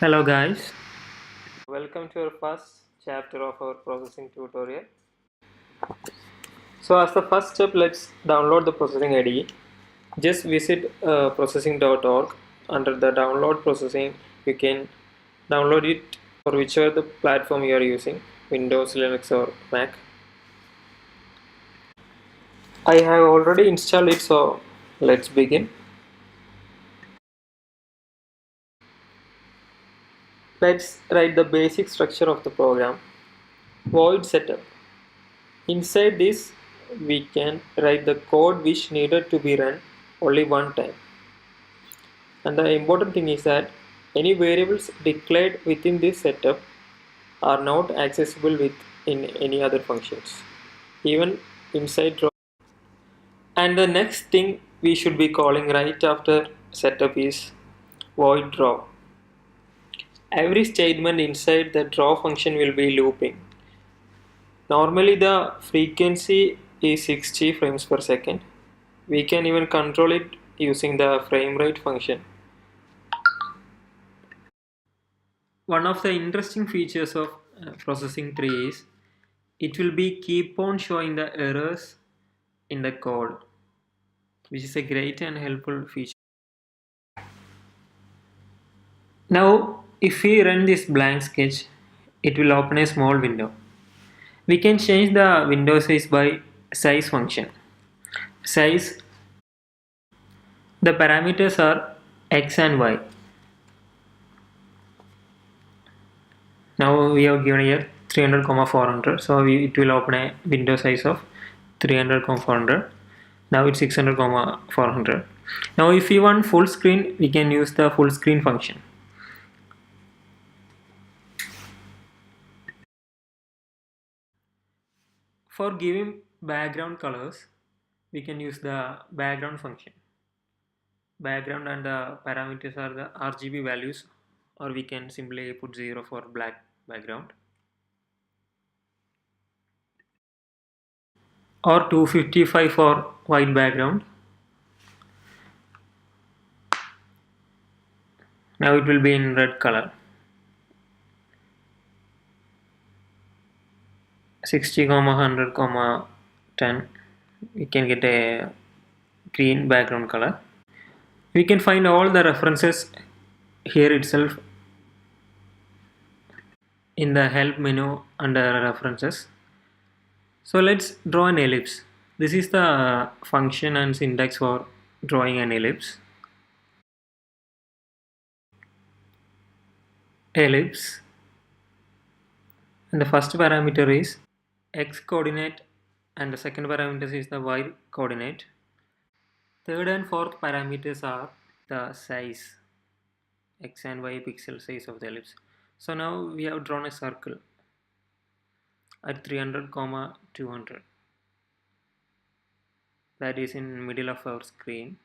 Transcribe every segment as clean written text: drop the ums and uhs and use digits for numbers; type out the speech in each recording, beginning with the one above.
Hello guys, welcome to our first chapter of our processing tutorial. So as the first step, let's download the processing IDE. Just visit processing.org. Under the download processing, you can download it for whichever the platform you are using, Windows, Linux or Mac. I have already installed it, so let's begin. Let's write the basic structure of the program. Void setup. Inside this, we can write the code which needed to be run only one time. And the important thing is that any variables declared within this setup are not accessible in any other functions, even inside draw. And the next thing we should be calling right after setup is void draw. Every statement inside the draw function will be looping. Normally the frequency is 60 frames per second. We can even control it using the frame rate function. One of the interesting features of processing tree is it will be keep on showing the errors in the code, which is a great and helpful feature. Now if we run this blank sketch, it will open a small window. We can change the window size by size function. Size, the parameters are x and y. Now we have given here 300, 400, so it will open a window size of 300, 400. Now it's 600, 400. Now if we want full screen, we can use the full screen function. For giving background colors, we can use the background function. Background and the parameters are the RGB values, or we can simply put 0 for black background, or 255 for white background. Now it will be in red color. 60, 100, 10. We can get a green background color. We can find all the references here itself in the help menu under references. So let's draw an ellipse. This is the function and syntax for drawing an ellipse. Ellipse, and the first parameter is x coordinate and the second parameter is the y coordinate. Third and fourth parameters are the size, x and y pixel size of the ellipse. So now we have drawn a circle at 300, 200. That is in middle of our screen.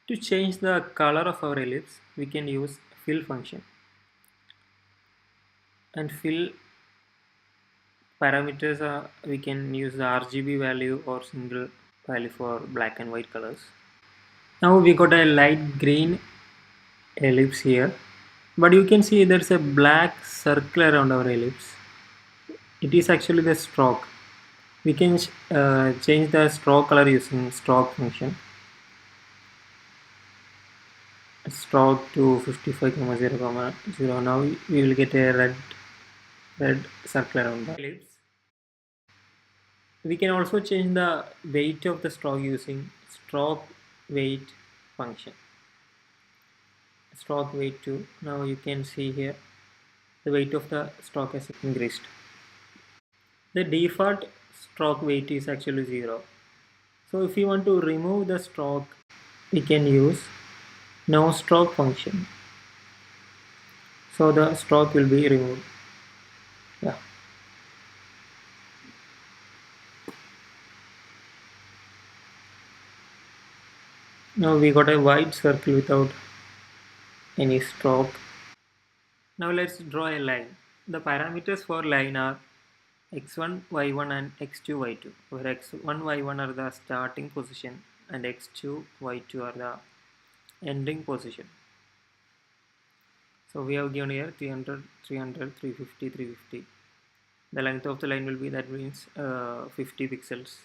To change the color of our ellipse, we can use fill function. And fill parameters are, we can use the RGB value or single value for black and white colors. Now we got a light green ellipse here, but you can see there's a black circle around our ellipse. It is actually the stroke. We can change the stroke color using stroke function. Stroke to 55, 0, 0. Now we will get a red circle around the ellipse. We can also change the weight of the stroke using stroke weight function. Stroke weight 2. Now you can see here the weight of the stroke has increased. The default stroke weight is actually 0. So if we want to remove the stroke, we can use no stroke function. So the stroke will be removed. Yeah. Now we got a white circle without any stroke. Now let's draw a line. The parameters for line are x1, y1 and x2, y2, where x1, y1 are the starting position and x2, y2 are the ending position. So we have given here 300, 300, 350, 350. The length of the line will be, that means 50 pixels.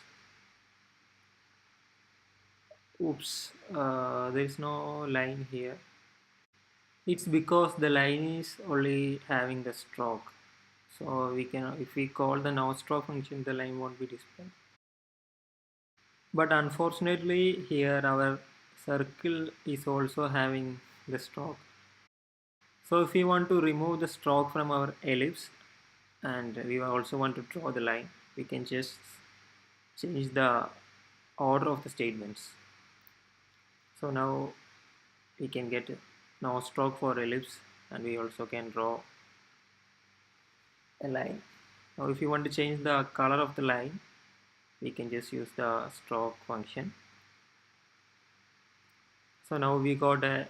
Oops, there is no line here. It's because the line is only having the stroke. So we can, if we call the now stroke function, the line won't be displayed. But unfortunately here our circle is also having the stroke. So if we want to remove the stroke from our ellipse and we also want to draw the line, we can just change the order of the statements. So now we can get now stroke for ellipse, and we also can draw a line. Now if you want to change the color of the line, we can just use the stroke function. So now we got a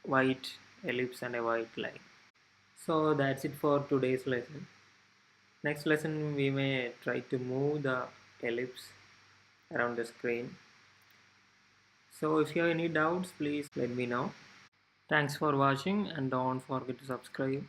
white ellipse and a white line. So that's it for today's lesson. Next lesson we may try to move the ellipse around the screen. So if you have any doubts, please let me know. Thanks for watching and don't forget to subscribe.